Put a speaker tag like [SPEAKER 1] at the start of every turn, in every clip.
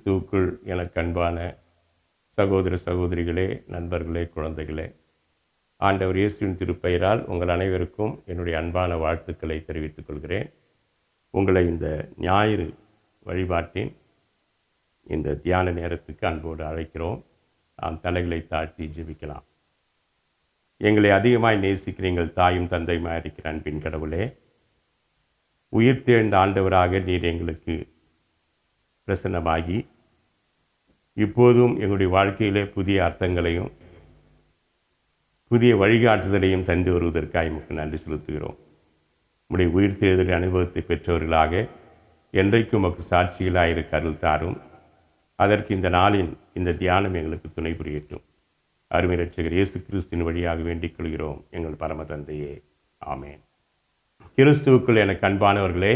[SPEAKER 1] கிறிஸ்துவுக்குள் எனக்கு அன்பான சகோதர சகோதரிகளே, நண்பர்களே, குழந்தைகளே, ஆண்டவர் இயேசுவின் திருப்பெயரால் உங்கள் அனைவருக்கும் என்னுடைய அன்பான வாழ்த்துக்களை தெரிவித்துக் கொள்கிறேன். உங்களை இந்த ஞாயிறு வழிபாட்டின் இந்த தியான நேரத்துக்கு அன்போடு அழைக்கிறோம். நாம் தலைகளை தாழ்த்தி ஜெபிக்கலாம். எங்களை அதிகமாய் நேசிக்கிற எங்கள் தாயும் தந்தையுமாய் இருக்கிற அன்பின் கடவுளே, உயிர்த்தெழுந்த ஆண்டவராக நீர் எங்களுக்கு பிரசன்னமாகி இப்போதும் எங்களுடைய வாழ்க்கையிலே புதிய அர்த்தங்களையும் புதிய வழிகாட்டுதலையும் தந்து வருவதற்காக எமக்கு நன்றி செலுத்துகிறோம். உம்முடைய உயிர்த்தெழுதலை அனுபவத்தை பெற்றவர்களாக என்றைக்கும் உமக்கு சாட்சிகளாக இருக்க அருள் தாரும். அதற்கு இந்த நாளின் இந்த தியானம் எங்களுக்கு துணை புரியட்டும். அருமை இரட்சகர் இயேசு கிறிஸ்துவின் வழியாக வேண்டிக் கொள்கிறோம் எங்கள் பரம தந்தையே, ஆமேன். கிறிஸ்துவுக்குள் எனக்கு அன்பானவர்களே,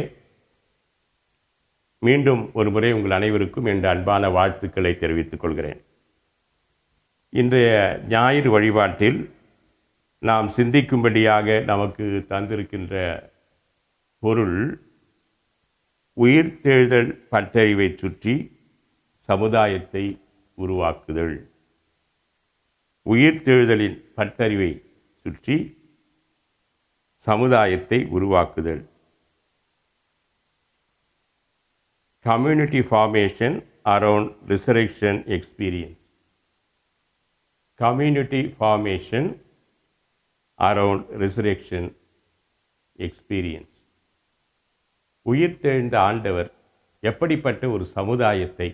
[SPEAKER 1] மீண்டும் ஒரு முறை உங்கள் அனைவருக்கும் என்ற அன்பான வாழ்த்துக்களை தெரிவித்துக் கொள்கிறேன். இன்றைய ஞாயிறு வழிபாட்டில் நாம் சிந்திக்கும்படியாக நமக்கு தந்திருக்கின்ற பொருள் உயிர்த்தெழுதல் பட்டறிவை சுற்றி சமுதாயத்தை உருவாக்குதல். உயிர்த்தெழுதலின் பட்டறிவை சுற்றி சமுதாயத்தை உருவாக்குதல். Community formation around resurrection experience. Community formation around resurrection experience. உயிர்த்தெழுந்த ஆண்டவர் எப்படிப்பட்ட ஒரு சமுதாயத்தை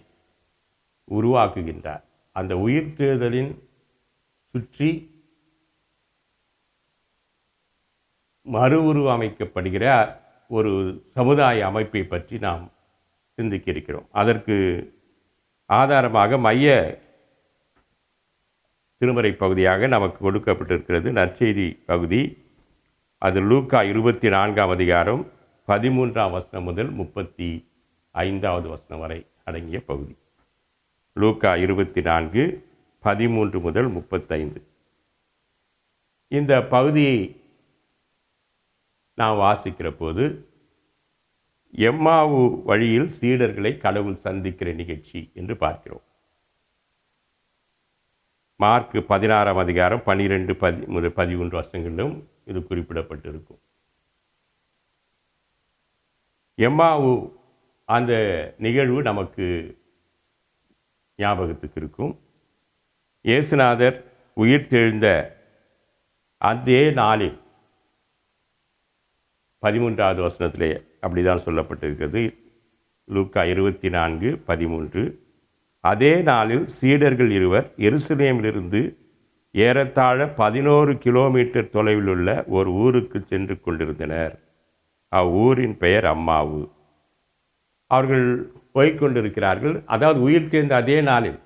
[SPEAKER 1] உருவாக்குகின்றார்? அந்த உயிர்த்தெழுதலின் சுற்றி மறுஉருவமைக்கப்படுகிற ஒரு சமுதாய அமைப்பை பற்றி நாம் சிந்திக்க இருக்கிறோம். அதற்கு ஆதாரமாக மைய திருமறை பகுதியாக நமக்கு கொடுக்கப்பட்டிருக்கிறது நற்செய்தி பகுதி. அது லூக்கா 24ஆம் அதிகாரம் 13ஆம் வசனம் முதல் 35வது வசனம் வரை அடங்கிய பகுதி. லூக்கா 24 13 முதல் 35. இந்த பகுதியை நாம் வாசிக்கிற போது எம்மாவு வழியில் சீடர்களை கடவுள் சந்திக்கிற நிகழ்ச்சி என்று பார்க்கிறோம். மார்க் 16ஆம் அதிகாரம் 12 முதல் 13 வசனங்களிலும் இது குறிப்பிடப்பட்டிருக்கும். எம்மாவு அந்த நிகழ்வு நமக்கு ஞாபகத்துக்கு இருக்கும். இயேசுநாதர் உயிர்த்தெழுந்த அதே நாளில் 13வது வசனத்திலே அப்படிதான் சொல்லப்பட்டிருக்கிறது. லூக்கா 24:13. அதே நாளில் சீடர்கள் இருவர் எருசலேமிலிருந்து ஏறத்தாழ 11 கிலோமீட்டர் தொலைவில் உள்ள ஒரு ஊருக்கு சென்று கொண்டிருந்தனர். அவ்வூரின் பெயர் அம்மாவு. அவர்கள் போய்கொண்டிருக்கிறார்கள். அதாவது உயிர்த்தெழுந்த அதே நாளில்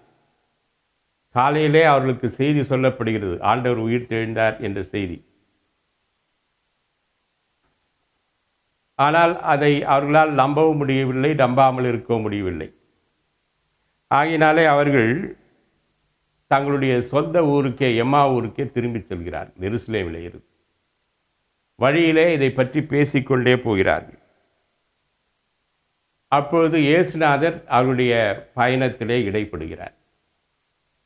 [SPEAKER 1] காலையிலே அவர்களுக்கு செய்தி சொல்லப்படுகிறது, ஆண்டவர் உயிர்த்தெழுந்தார் என்ற செய்தி. ஆனால் அதை அவர்களால் நம்பவும் முடியவில்லை, நம்பாமல் இருக்கவும் முடியவில்லை. ஆகினாலே அவர்கள் தங்களுடைய சொந்த ஊருக்கே, எம்மா ஊருக்கே திரும்பி செல்கிறார்கள். எருசலேமிலே இருந்து வழியிலே இதை பற்றி பேசிக்கொண்டே போகிறார்கள். அப்பொழுது இயேசுநாதர் அவருடைய பயணத்திலே இடைப்படுகிறார்.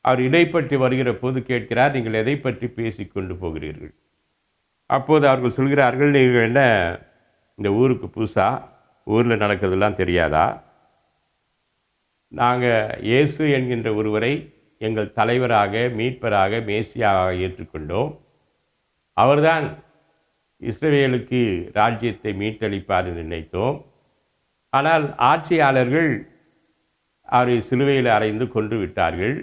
[SPEAKER 1] அவர் இடைப்பட்டு வருகிற போது கேட்கிறார், நீங்கள் எதை பற்றி பேசிக்கொண்டு போகிறீர்கள்? அப்போது அவர்கள் சொல்கிறார்கள், நீங்கள் என்ன இந்த ஊருக்கு புதுசா, ஊரில் நடக்கிறதெல்லாம் தெரியாதா? நாங்கள் இயேசு என்கின்ற ஒருவரை எங்கள் தலைவராக, மீட்பராக, மேசியாக ஏற்றுக்கொண்டோம். அவர்தான் இஸ்ரவேலுக்கு ராஜ்யத்தை மீட்டளிப்பார் என்று நினைத்தோம். ஆனால் ஆட்சியாளர்கள் அவரை சிலுவையில் அறைந்து கொன்று விட்டார்கள்.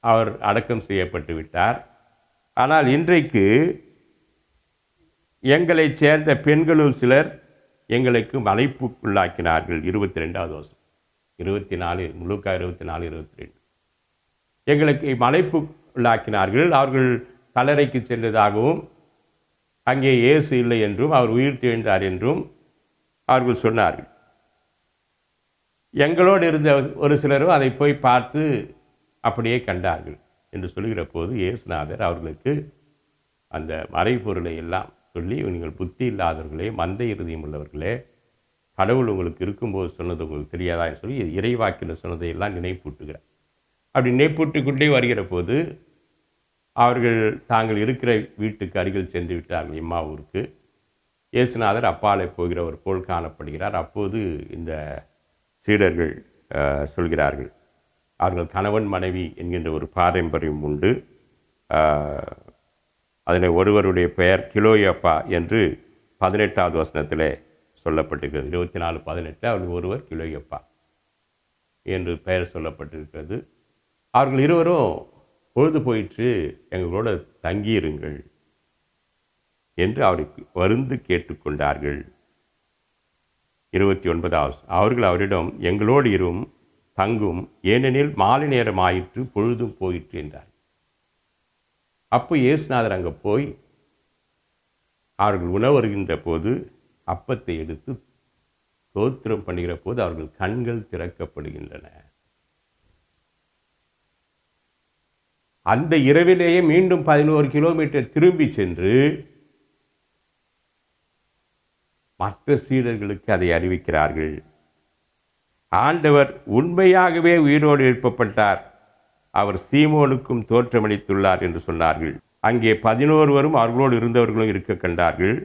[SPEAKER 1] அவர் அடக்கம் செய்யப்பட்டு விட்டார். ஆனால் இன்றைக்கு எங்களை சேர்ந்த பெண்களுள் சிலர் எங்களுக்கு மலைப்புக்குள்ளாக்கினார்கள். 22வது வசனம், 24 லூக்கா 24:22. எங்களுக்கு மலைப்புக்குள்ளாக்கினார்கள். அவர்கள் கல்லறைக்கு சென்றதாகவும் அங்கே இயேசு இல்லை என்றும் அவர் உயிர்த்தெழுந்தார் என்றும் அவர்கள் சொன்னார்கள். எங்களோடு இருந்த ஒரு சிலரும் அதை போய் பார்த்து அப்படியே கண்டார்கள் என்று சொல்கிற போது இயேசுநாதர் அவர்களுக்கு அந்த மறைபொருளை எல்லாம் சொல்லி, நீங்கள் புத்தி இல்லாதவர்களே, மந்த இருதயம் உள்ளவர்களே, கடவுள் உங்களுக்கு இருக்கும்போது சொன்னது உங்களுக்கு தெரியாதான்னு சொல்லி இறைவாக்கினர் சொன்னதையெல்லாம் நினைப்பூட்டுகிறார். அப்படி நினைப்பூட்டு கொண்டே வருகிற போது அவர்கள் தாங்கள் இருக்கிற வீட்டுக்கு அருகில் சென்று விட்டார்கள். எம்மாவூருக்கு. இயேசுநாதர் அப்பாலே போகிறவர் போல் காணப்படுகிறார். அப்போது இந்த சீடர்கள் சொல்கிறார்கள், அவர்கள் கணவன் மனைவி என்கின்ற ஒரு பாரம்பரியம் உண்டு. அதில் ஒருவருடைய பெயர் கிலோயப்பா என்று 18வது வசனத்தில் சொல்லப்பட்டிருக்கிறது. 24:18 அவர்கள் ஒருவர் கிலோயப்பா என்று பெயர் சொல்லப்பட்டிருக்கிறது. அவர்கள் இருவரும் பொழுது போயிற்று, எங்களோட தங்கியிருங்கள் என்று அவருக்கு வருந்து கேட்டுக்கொண்டார்கள். 29வது அவர்கள் அவரிடம் எங்களோடு இரும் தங்கும், ஏனெனில் மாலை நேரம் ஆயிற்று, பொழுதும் போயிற்று என்றார். அப்போ இயேசுநாதர் அங்கே போய் அவர்கள் உணவருகின்ற போது அப்பத்தை எடுத்து ஸ்தோத்திரம் பண்ணுகிற போது அவர்கள் கண்கள் திறக்கப்படுகின்றன. அந்த இரவிலேயே மீண்டும் 11 கிலோமீட்டர் திரும்பி சென்று மற்ற சீடர்களுக்கு அதை அறிவிக்கிறார்கள். ஆண்டவர் உண்மையாகவே உயிரோடு எழுப்பப்பட்டார், அவர் சீமோனுக்கும் தோற்றமளித்துள்ளார் என்று சொன்னார்கள். அங்கே 11 அவர்களோடு இருந்தவர்களும் இருக்க கண்டார்கள்.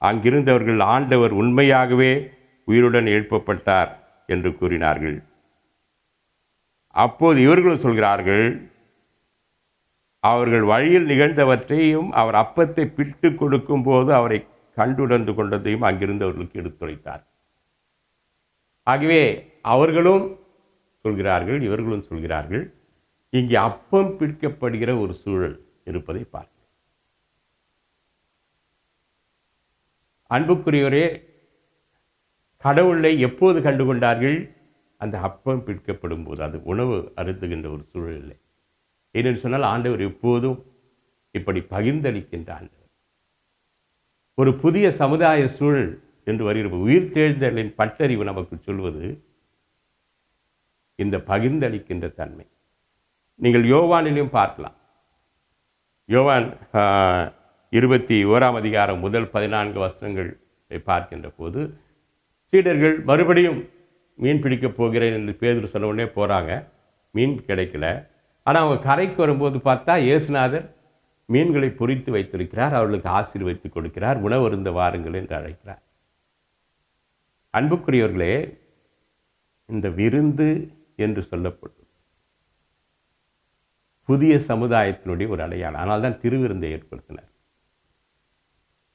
[SPEAKER 1] அங்கிருந்தவர்கள் ஆண்டவர் உண்மையாகவே உயிருடன் எழுப்பப்பட்டார் என்று கூறினார்கள். அப்போது இவர்களும் சொல்கிறார்கள், அவர்கள் வழியில் நிகழ்ந்தவற்றையும் அவர் அப்பத்தை பிட்டு கொடுக்கும் போது அவரை கண்டுணர்ந்து கொண்டதையும் அங்கிருந்தவர்களுக்கு எடுத்துரைத்தார். ஆகவே அவர்களும் சொல்கிறார்கள், இவர்களும் சொல்கிறார்கள், இங்கே அப்பம் பிடிக்கப்படுகிற ஒரு சூழல் இருப்பதை பார்க்கிறேன். அன்புக்குரியவரே, கடவுளை எப்போது கண்டுகொண்டார்கள்? அந்த அப்பம் பிடிக்கப்படும் போது. அது உணவு அருந்துகின்ற ஒரு சூழல் இல்லை. ஏனென்று சொன்னால் ஆண்டவர் எப்போதும் இப்படி பகிர்ந்தளிக்கின்ற ஆண்டவர். ஒரு புதிய சமுதாய சூழல் என்று வருகிற உயிர் தேர்தலின் பட்டறிவு நமக்கு சொல்வது இந்த பகிர்ந்தளிக்கின்ற தன்மை. நீங்கள் யோவானிலும் பார்க்கலாம். யோவான் 21ஆம் அதிகாரம் முதல் 14 வசனங்களை பார்க்கின்ற போது சீடர்கள் மறுபடியும் மீன் பிடிக்கப் போகிறேன் என்று பேதுரு சொன்ன உடனே போகிறாங்க. மீன் கிடைக்கல. ஆனால் அவங்க கரைக்கு வரும்போது பார்த்தா இயேசுநாதர் மீன்களை பொரித்து வைத்திருக்கிறார். அவர்களுக்கு ஆசீர்வதித்து கொடுக்கிறார். உணவருந்த வாருங்கள் என்று அழைக்கிறார். அன்புக்குரியவர்களே, இந்த விருந்து என்று சொல்லப்படும் புதிய சமுதாயத்தினுடைய ஒரு அடையாளம். ஆனால் தான் திருவிருந்தை ஏற்படுத்தினார்.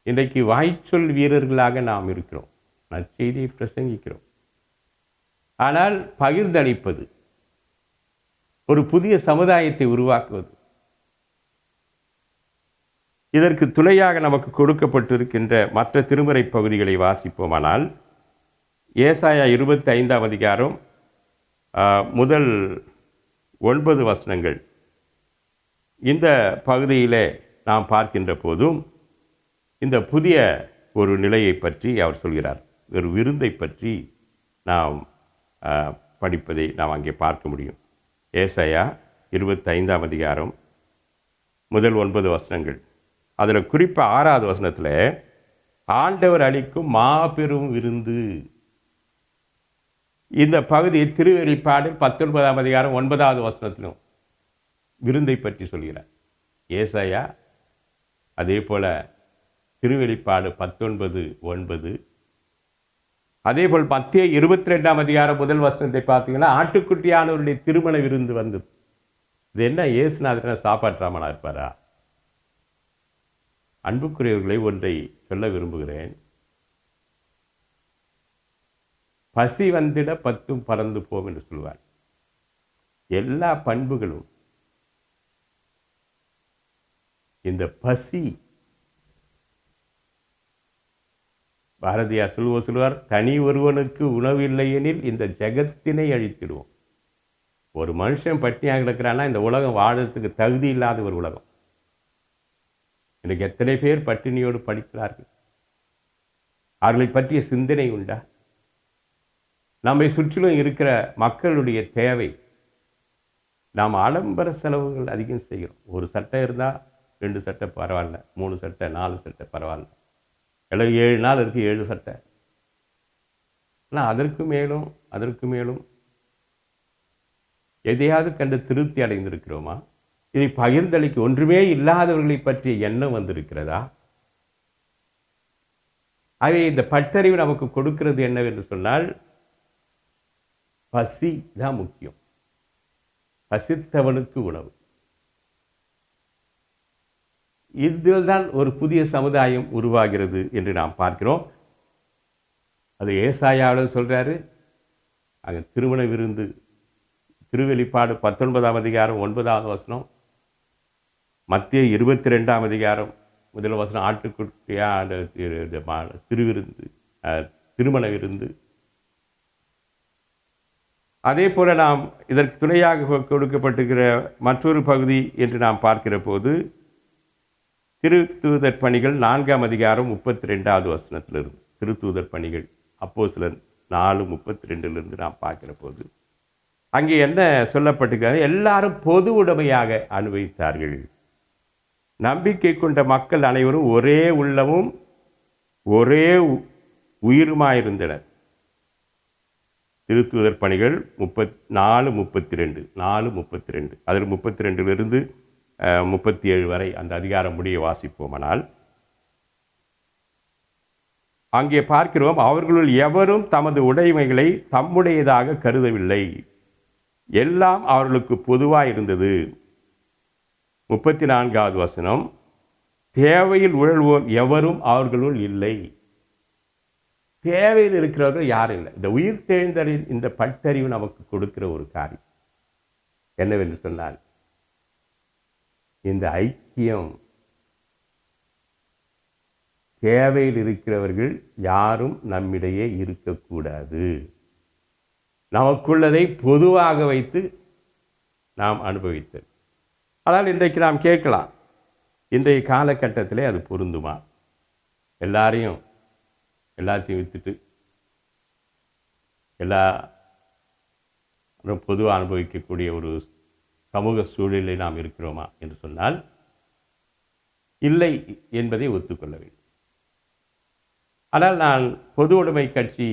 [SPEAKER 1] இன்றைக்கு வாய்ச்சொல் வீரர்களாக நாம் இருக்கிறோம், நற்செய்தியை பிரசங்கிக்கிறோம். ஆனால் பகிர்ந்தளிப்பது, ஒரு புதிய சமுதாயத்தை உருவாக்குவது, இதற்கு துணையாக நமக்கு கொடுக்கப்பட்டிருக்கின்ற மற்ற திருமறை பகுதிகளை வாசிப்போமானால், ஏசாயா 25ஆம் அதிகாரம் முதல் 9 வசனங்கள். இந்த பகுதியிலே நாம் பார்க்கின்ற போதும் இந்த புதிய ஒரு நிலையை பற்றி அவர் சொல்கிறார். ஒரு விருந்தை பற்றி நாம் படிப்பதை நாம் அங்கே பார்க்க முடியும். ஏசாயா 25ஆம் அதிகாரம் முதல் 9 வசனங்கள். அதில் குறிப்பாக 6வது வசனத்தில் ஆண்டவர் அளிக்கும் மாபெரும் விருந்து. இந்த பகுதி திருவெளிப்பாடு 19ஆம் அதிகாரம் 9வது வசனத்திலும் விருந்தை பற்றி சொல்கிறார். ஏசாயா அதே போல் திருவெளிப்பாடு 19:9. அதே போல் மத்தேயு 22ஆம் அதிகாரம் முதல் வசனத்தை பார்த்தீங்கன்னா ஆட்டுக்குட்டியானவருடைய திருமண விருந்து வந்தது. இது என்ன, இயேசுநாதர் சாப்பாற்றாமலா இருப்பாரா? அன்புக்குரியவர்களை ஒன்றை சொல்ல விரும்புகிறேன். பசி வந்திட 10 பறந்து போம் என்று சொல்வார். எல்லா பண்புகளும் இந்த பசி. பாரதியார் சொல்லுவார், தனி ஒருவனுக்கு உணவு இல்லையெனில் இந்த ஜெகத்தினை அழித்திடுவோம். ஒரு மனுஷன் பட்டினியாக கிடக்கிறான்னா இந்த உலகம் வாழறதுக்கு தகுதி இல்லாத ஒரு உலகம். இன்றைக்கு எத்தனை பேர் பட்டினியோடு படிக்கிறார்கள்? அவர்களை பற்றிய சிந்தனை உண்டா? நம்மை சுற்றிலும் இருக்கிற மக்களுடைய தேவை. நாம் ஆடம்பர செலவுகள் அதிகம் செய்கிறோம். ஒரு சட்டை இருந்தால் 2 சட்டை பரவாயில்ல, 3 சட்டை 4 சட்டை பரவாயில்ல. எல்லாம் 7 நாள் இருக்குது 7 சட்டை. ஆனால் அதற்கு மேலும் எதையாவது கண்டு திருப்தி அடைந்திருக்கிறோமா? இதை பகிர்ந்தளிக்க ஒன்றுமே இல்லாதவர்களை பற்றிய எண்ணம் வந்திருக்கிறதா? ஆகவே இந்த பட்டறிவு நமக்கு கொடுக்கிறது என்னவென்று சொன்னால், பசி தான் முக்கியம். பசித்தவனுக்கு உணவு. இதில் தான் ஒரு புதிய சமுதாயம் உருவாகிறது என்று நாம் பார்க்கிறோம். அது ஏசாயாவில் சொல்றாரு. அங்கே திருமண விருந்து, திருவெளிப்பாடு 19ஆம் அதிகாரம் 9வது வசனம், மத்தேயு 22ஆம் அதிகாரம் 1 வசனம், ஆட்டுக்குட்டியான திருவிருந்து, திருமண விருந்து. அதே போல நாம் இதற்கு துணையாக கொடுக்கப்பட்டிருக்கிற மற்றொரு பகுதி என்று நாம் பார்க்கிற போது, திருத்தூதர் பணிகள் 4ஆம் அதிகாரம் 32வது வசனத்திலிருந்து, திருத்தூதர் பணிகள் அப்போஸ்தலர் 4:32 நாம் பார்க்கிற போது அங்கே என்ன சொல்லப்பட்டிருக்கிறது? எல்லாரும் பொது உடைமையாக அனுபவித்தார்கள். நம்பிக்கை கொண்ட மக்கள் அனைவரும் ஒரே உள்ளமும் ஒரே உயிருமாயிருந்தனர். திருத்தூதர் பணிகள் 4:32 அதில் 32லிருந்து 37 வரை அந்த அதிகாரம் முடிய வாசிப்போமானால், அங்கே பார்க்கிறோம், அவர்களுள் எவரும் தமது உடைமைகளை தம்முடையதாக கருதவில்லை, எல்லாம் அவர்களுக்கு பொதுவாக இருந்தது. 34வது வசனம், தேவையில் உழல்வோர் எவரும் அவர்களுள் இல்லை. தேவையில் இருக்கிறவர்கள் யாரும் இல்லை. இந்த உயிர் தெழுந்தலின் இந்த பட்டறிவு நமக்கு கொடுக்கிற ஒரு காரியம் என்னவென்று சொன்னால், இந்த ஐக்கியம். தேவையில் இருக்கிறவர்கள் யாரும் நம்மிடையே இருக்கக்கூடாது. நமக்குள்ளதை பொதுவாக வைத்து நாம் அனுபவித்தல். ஆனால் இன்றைக்கு நாம் கேட்கலாம், இன்றைய காலகட்டத்திலே அது பொருந்துமா? எல்லாத்தையும் விற்றுட்டு எல்லாரும் பொதுவாக அனுபவிக்கக்கூடிய ஒரு சமூக சூழலில் நாம் இருக்கிறோமா என்று சொன்னால் இல்லை என்பதை ஒத்துக்கொள்ள வேண்டும். ஆனால் நான் பொது உடைமை கட்சி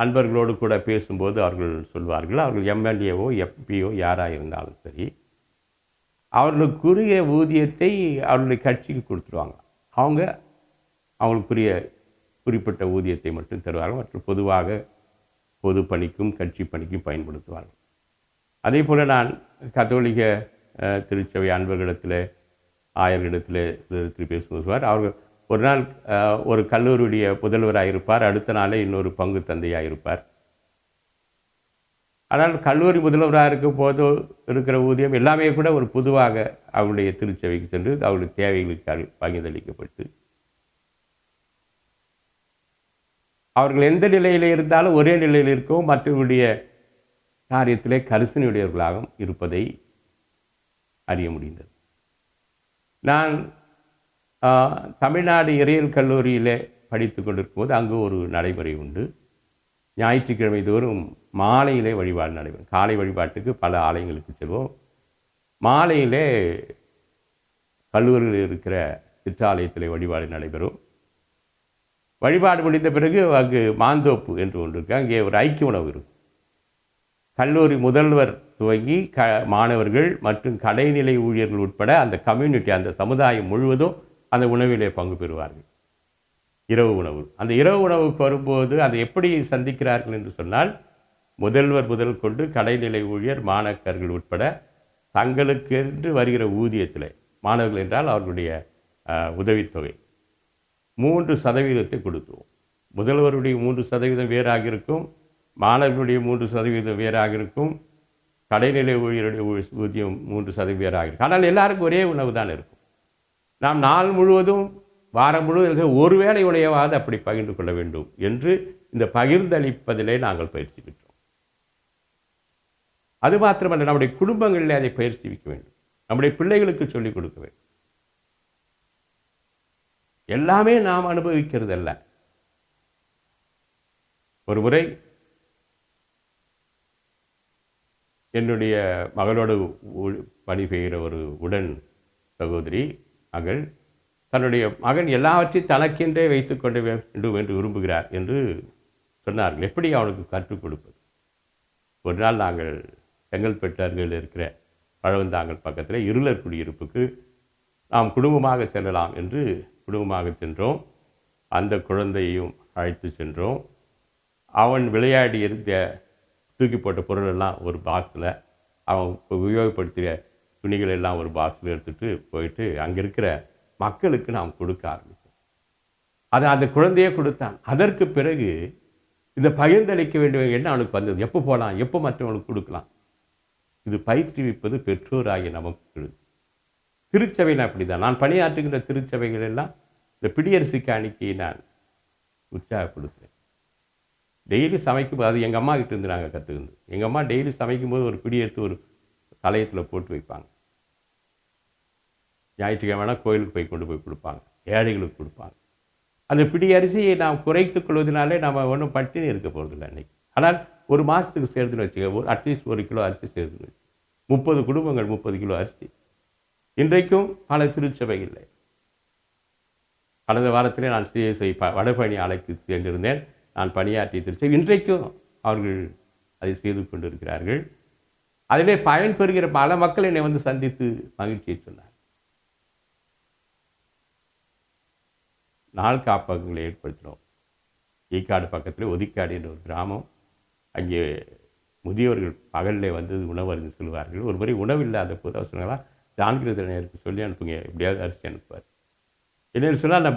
[SPEAKER 1] அன்பர்களோடு கூட பேசும்போது அவர்கள் சொல்வார்கள், அவர்கள் எம்எல்ஏவோ எம்பியோ யாராக இருந்தாலும் சரி, அவர்களுக்குரிய ஊதியத்தை அவர்களுடைய கட்சிக்கு கொடுத்துருவாங்க. அவங்களுக்குரிய குறிப்பிட்ட ஊதியத்தை மட்டும் தருவார்கள். மற்றும் பொதுவாக பொது பணிக்கும் கட்சி பணிக்கும் பயன்படுத்துவார்கள். அதே போல் நான் கத்தோலிக்க திருச்சபை அன்பர்களிடத்தில் ஆயர்களிடத்தில் பேசுவார். அவர்கள் ஒரு நாள் ஒரு கல்லூரியுடைய முதல்வராக இருப்பார், அடுத்த நாளே இன்னொரு பங்கு தந்தையாக இருப்பார். ஆனால் கல்லூரி முதல்வராக இருக்கும் போது இருக்கிற ஊதியம் எல்லாமே கூட ஒரு பொதுவாக அவருடைய திருச்சபைக்கு சென்று அவருடைய தேவைகளுக்கு பகிர்ந்தளிக்கப்பட்டு, அவர்கள் எந்த நிலையில் இருந்தாலும் ஒரே நிலையில் இருக்கவும் மற்றவருடைய காரியத்திலே கரிசனையுடையவர்களாகவும் இருப்பதை அறிய முடிந்தது. நான் தமிழ்நாடு இறையியல் கல்லூரியில் படித்து கொண்டிருக்கும் போது அங்கு ஒரு நடைமுறை உண்டு. ஞாயிற்றுக்கிழமை தோறும் மாலையிலே வழிபாடு நடைபெறும். காலை வழிபாட்டுக்கு பல ஆலயங்களுக்கு செல்வோம். மாலையிலே கல்லூரியில் இருக்கிற சிற்றாலயத்தில் வழிபாடு நடைபெறும். வழிபாடு முடிந்த பிறகு அங்கு மாந்தோப்பு என்று ஒன்று இருக்குது. அங்கே ஒரு ஐக்கிய உணவு இருக்கும். கல்லூரி முதல்வர் துவங்கி மாணவர்கள் மற்றும் கடைநிலை ஊழியர்கள் உட்பட அந்த கம்யூனிட்டி, அந்த சமுதாயம் முழுவதும் அந்த உணவிலே பங்கு பெறுவார்கள். இரவு உணவு. அந்த இரவு உணவுக்கு வரும்போது அதை எப்படி சந்திக்கிறார்கள் என்று சொன்னால், முதல்வர் முதல் கொண்டு கடைநிலை ஊழியர் மாணவர்கள் உட்பட தங்களுக்கு என்று வருகிற ஊதியத்தில், மாணவர்கள் என்றால் அவர்களுடைய உதவித்தொகை 3% கொடுத்துருவோம். முதல்வருடைய 3% வேறாக இருக்கும், மாணவர்களுடைய 3% வேறாக இருக்கும், கடைநிலை ஊழியருடைய ஊதியம் 3% வேறாக இருக்கும். ஆனால் எல்லாருக்கும் ஒரே உணவு தான் இருக்கும். நாம் நாள் முழுவதும் வாரம் முழுவதும் ஒருவேளை உணவாவது அப்படி பகிர்ந்து கொள்ள வேண்டும் என்று இந்த பகிர்ந்தளிப்பதிலே நாங்கள் பயிற்சி பெற்றோம். அது மாத்திரமல்ல, நம்முடைய குடும்பங்களில் அதை பயிற்சிவிக்க வேண்டும். நம்முடைய பிள்ளைகளுக்கு சொல்லிக் கொடுக்க வேண்டும். எல்லாமே நாம் அனுபவிக்கிறது அல்ல. ஒரு முறை என்னுடைய மகளோடு பணி பெய்கிற ஒரு உடன் சகோதரி, அவர்கள் தன்னுடைய மகன் எல்லாவற்றையும் தனக்கென்றே வைத்துக்கொள்ள வேண்டும் என்று விரும்புகிறார் என்று சொன்னார்கள். எப்படி அவனுக்கு கற்றுக் கொடுப்பது? ஒரு நாள் நாங்கள் செங்கல்பட்டு அருகில் இருக்கிற பழவந்தாங்கல் பக்கத்தில் இருளர் குடியிருப்புக்கு நாம் குடும்பமாக செல்லலாம் என்று குடும்பமாக சென்றோம். அந்த குழந்தையையும் அழைத்து சென்றோம். அவன் விளையாடி இருந்த தூக்கி போட்ட பொருளெல்லாம் ஒரு பாக்ஸில், அவன் உபயோகப்படுத்திய துணிகள் எல்லாம் ஒரு பாக்ஸில் எடுத்துகிட்டு போயிட்டு அங்கே இருக்கிற மக்களுக்கு நாம் கொடுக்க ஆரம்பித்தோம். அதை அந்த குழந்தையே கொடுத்தான். அதற்கு பிறகு இந்த பகிர்ந்தளிக்க வேண்டிய எண்ணம் அவனுக்கு வந்தது. எப்போ போகலாம், எப்போ மற்றவங்களுக்கு கொடுக்கலாம். இது பயிற்றுவிப்பது பெற்றோராகிய நமக்கு. திருச்சபையில் அப்படி தான். நான் பணியாற்றுகின்ற திருச்சபைகள் எல்லாம் இந்த பிடியரசு காணிக்கையை நான் உற்சாகப்படுத்துகிறேன். டெய்லி சமைக்கும், அது எங்கள் அம்மா கிட்ட இருந்து நாங்கள் கற்றுக்கிந்து. எங்கள் அம்மா டெய்லி சமைக்கும்போது ஒரு பிடி எடுத்து ஒரு தலையத்தில் போட்டு வைப்பாங்க. ஞாயிற்றுக்கிழமைனா கோயிலுக்கு போய் கொண்டு போய் கொடுப்பாங்க, ஏழைகளுக்கு கொடுப்பாங்க. அந்த பிடி அரிசியை நாம் குறைத்துக் கொள்வதனாலே நம்ம ஒன்றும் பட்டினி இருக்க போகிறதில்லை அன்னைக்கு. ஆனால் ஒரு மாதத்துக்கு சேர்த்துன்னு வச்சுக்க, அட்லீஸ்ட் 1 கிலோ அரிசி சேர்த்துன்னு வச்சு 30 குடும்பங்கள் 30 கிலோ அரிசி. இன்றைக்கும் பல திருச்சபை இல்லை. கடந்த வாரத்திலே நான் சிஎஸ்ஐ வடபழனி ஆலைக்கு சென்றிருந்தேன். நான் பணியாற்றிய திருச்சபை இன்றைக்கும் அவர்கள் அதை செய்து கொண்டிருக்கிறார்கள். அதிலே பயன் பெறுகிற பல மக்கள் என்னை வந்து சந்தித்து மகிழ்ச்சியை சொன்னார். நாள் காப்பகங்களை ஏற்படுத்தினோம். ஈக்காடு பக்கத்தில் ஒதிக்காடு என்ற ஒரு கிராமம். அங்கே முதியவர்கள் பகலில் வந்து உணவு அருந்து செல்வார்கள். ஒரு முறை உணவு இல்லாத போது அவர் சொன்னாங்களா, ஜான்கிரதனருக்கு சொல்லி அனுப்புங்க, எப்படியாவது அரிசி அனுப்புவார். என்னென்னு சொன்னால்,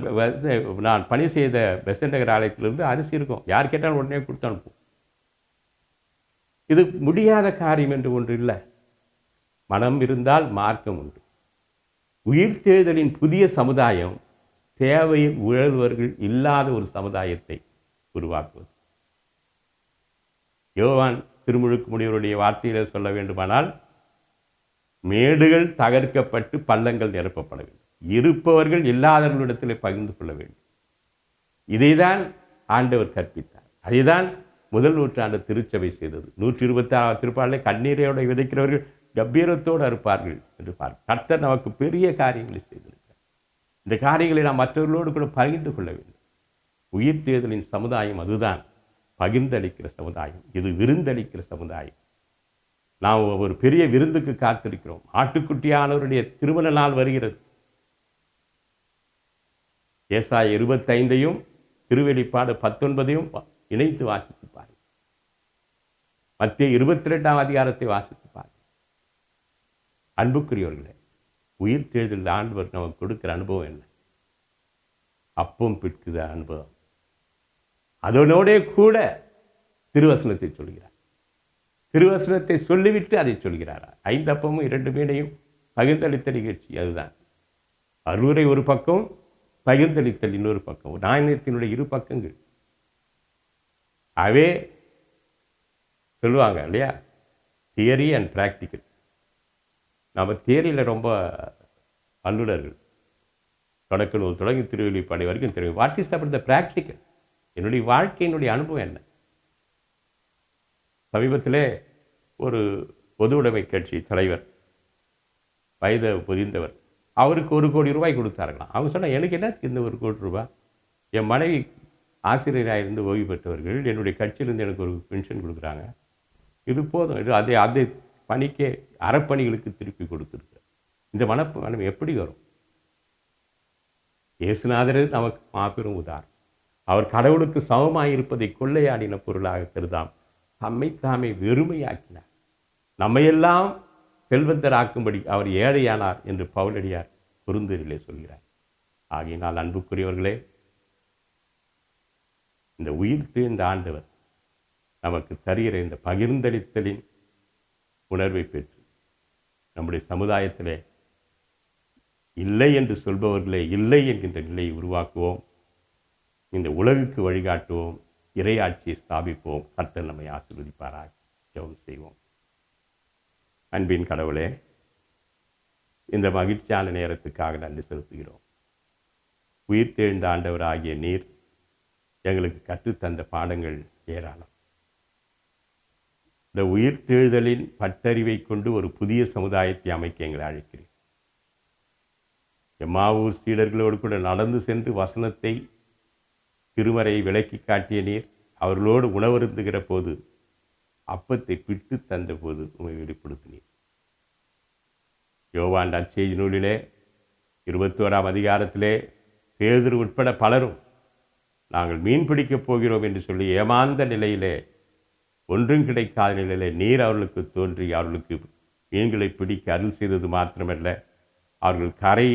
[SPEAKER 1] நான் பணி செய்த பெசன்ட் நகர் ஆலயத்திலிருந்து அரிசி இருக்கும், யார் கேட்டாலும் உடனே கொடுத்து அனுப்பும். இது முடியாத காரியம் என்று ஒன்று இல்லை. மனம் இருந்தால் மார்க்கம் உண்டு. உயிர்த்தெழுதலின் புதிய சமுதாயம் தேவையில் உழல்வர்கள் இல்லாத ஒரு சமுதாயத்தை உருவாக்குவது. யோவான் திருமுழுக்கு முனிவருடைய வார்த்தையில சொல்ல வேண்டுமானால், மேடுகள் தகர்க்கப்பட்டு பள்ளங்கள் நிரப்பப்பட வேண்டும், இருப்பவர்கள் இல்லாதவர்களிடத்தில் பகிர்ந்து கொள்ள வேண்டும். இதைதான் ஆண்டவர் கற்பித்தார். அதைதான் முதல் நூற்றாண்டு திருச்சபை செய்தது. 126 திருப்பாடலை கண்ணீரையோடு விதைக்கிறவர்கள் கம்பீரத்தோடு அறுப்பார்கள் என்று பார்க்க. கர்த்தர் நமக்கு பெரிய காரியங்களை செய்திருக்கிறார். இந்த காரியங்களை நாம் மற்றவர்களோடு கூட பகிர்ந்து கொள்ள வேண்டும். உயிர்த்தெழுதலின் சமுதாயம் அதுதான், பகிர்ந்தளிக்கிற சமுதாயம். இது விருந்தளிக்கிற சமுதாயம். நாம் ஒரு பெரிய விருந்துக்கு காத்திருக்கிறோம். ஆட்டுக்குட்டியானவருடைய திருமண நாள் வருகிறது. ஏசாயா 25ஐயும் திருவெளிப்பாடு 19ஐயும் இணைத்து வாசித்து பாருங்கள். மத்திய 22ஆம் அதிகாரத்தை வாசித்து பாருங்கள். அன்புக்குரியவர்களே, உயிர்த்தெழுதலில் ஆண்டவர் நமக்கு கொடுக்கிற அனுபவம் என்ன? அப்பம் பிற்குத அனுபவம். அதனோடே கூட திருவசனத்தை சொல்கிறார். திருவசனத்தை சொல்லிவிட்டு அதை சொல்கிறார். 5 அப்பமும் 2 மீனையும் பகிர்ந்தளித்த நிகழ்ச்சி அதுதான். அறுவரை ஒரு பக்கம், பகிர்ந்தளித்தல் இன்னொரு பக்கம். நாணயத்தினுடைய 2 பக்கங்கள். அவே சொல்லுவாங்க இல்லையா, தியரி அண்ட் ப்ராக்டிக்கல். நம்ம தியரியில் ரொம்ப வல்லுநர்கள், தொடக்க நூல் தொடங்கி திருவெளிப்பாடு வரைக்கும் தெரியும். What is about the practical? என்னுடைய வாழ்க்கையினுடைய அனுபவம் என்ன? சமீபத்திலே ஒரு பொது உடைமை கட்சி தலைவர், வயது புதிந்தவர், அவருக்கு 1 கோடி ரூபாய் கொடுத்தார்களாம். அவங்க சொன்னால், எனக்கு என்ன இந்த 1 கோடி ரூபாய்? என் மனைவி ஆசிரியராக இருந்து ஓய்வு பெற்றவர்கள், என்னுடைய கட்சியிலிருந்து எனக்கு ஒரு பென்ஷன் கொடுக்குறாங்க, இது போதும். இது அதை பணிக்கே அறப்பணிகளுக்கு திருப்பி கொடுத்துருக்கு. இந்த மனம் எப்படி வரும்? இயேசுநாதர் நமக்கு மாபெரும் உதாரணம். அவர் கடவுளுக்கு சமமாக இருப்பதை கொள்ளையாடின பொருளாக கருதாம் தம்மை தாமே வெறுமையாக்கினார். நம்மையெல்லாம் செல்வந்தராக்கும்படி அவர் ஏழையானார் என்று பவுலடியார் குறுந்தொரிலே சொல்கிறார். ஆகையினால் அன்புக்குரியவர்களே, இந்த உயிர்த்தெழுந்த ஆண்டவர் நமக்கு தருகிற இந்த பகிர்ந்தளித்தலின் உணர்வை பெற்று நம்முடைய சமுதாயத்திலே இல்லை என்று சொல்பவர்களே இல்லை என்கின்ற நிலையை உருவாக்குவோம். இந்த உலகுக்கு வழிகாட்டுவோம். இறையாட்சியை ஸ்தாபிப்போம். கர்த்தர் நம்மை ஆசீர்வதிப்பாராக. ஜெபம் செய்வோம். அன்பின் கடவுளே, இந்த மகிழ்ச்சியான நேரத்துக்காக நன்றி செலுத்துகிறோம். உயிர்த்தெழுந்த ஆண்டவர் ஆகிய நீர் எங்களுக்கு கற்றுத்தந்த பாடங்கள் ஏராளம். இந்த உயிர்த்தெழுதலின் பட்டறிவை கொண்டு ஒரு புதிய சமுதாயத்தை அமைக்க எங்களை அழைக்கிறேன். எம்மாவூர் சீடர்களோடு கூட நடந்து சென்று வசனத்தை திருமறையை விளக்கி காட்டிய நீர் அவர்களோடு உணவருந்துகிற போது அப்பத்தை பிட்டு தந்த போது உண்மை வெளிப்படுத்தினீர். யோவான் நற்செய்தி நூலிலே 21ஆம் அதிகாரத்திலே பேதுரு உட்பட பலரும் நாங்கள் மீன் பிடிக்கப் போகிறோம் என்று சொல்லி ஏமாந்த நிலையிலே, ஒன்றும் கிடைக்காத நிலையிலே நீர் அவர்களுக்கு தோன்றி அவர்களுக்கு மீன்களை பிடிக்க அருள் செய்தது மாத்திரமல்ல, அவர்கள் கரை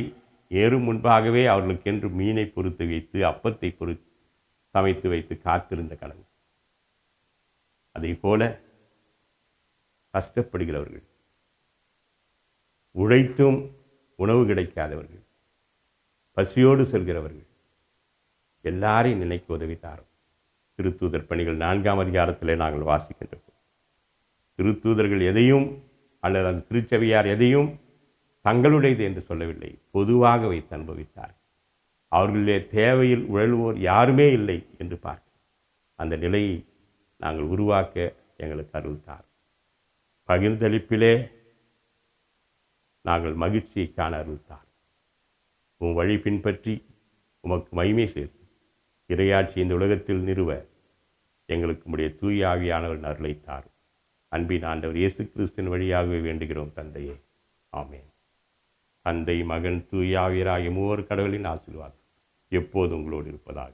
[SPEAKER 1] ஏறும் முன்பாகவே அவர்களுக்கென்று மீனை பொறுத்து வைத்து அப்பத்தை சமைத்து வைத்து காத்திருந்த கடமை. அதே போல கஷ்டப்படுகிறவர்கள், உழைத்தும் உணவு கிடைக்காதவர்கள், பசியோடு செல்கிறவர்கள் எல்லாரையும் நினைக்க உதவி தாரும். திருத்தூதர் பணிகள் 4ஆம் அதிகாரத்திலே நாங்கள் வாசிக்கின்றோம். திருத்தூதர்கள் எதையும் அல்லது அந்த திருச்சபையார் எதையும் தங்களுடையது என்று சொல்லவில்லை, பொதுவாக வைத்து அனுபவித்தார். அவர்களுடைய தேவையில் உழல்வோர் யாருமே இல்லை என்று பார்க்க அந்த நிலையை நாங்கள் உருவாக்க எங்களுக்கு அருள்தார். பகிர்ந்தளிப்பிலே நாங்கள் மகிழ்ச்சியை காண அருள்தார். உன் வழி பின்பற்றி உமக்கு மகிமை சேர்த்து இறையாட்சி இந்த உலகத்தில் நிறுவ எங்களுக்கு உம்முடைய தூய ஆவியானவர் அருளைத்தார். அன்பின் ஆண்டவர் இயேசு கிறிஸ்துவின் வழியாகவே வேண்டுகிறோம் தந்தையே, ஆமென். தந்தை, மகன், தூய ஆவியராகிய மூவர் கடவுளின் ஆசீர்வாதம் எப்போது உங்களோடு இருப்பதாக.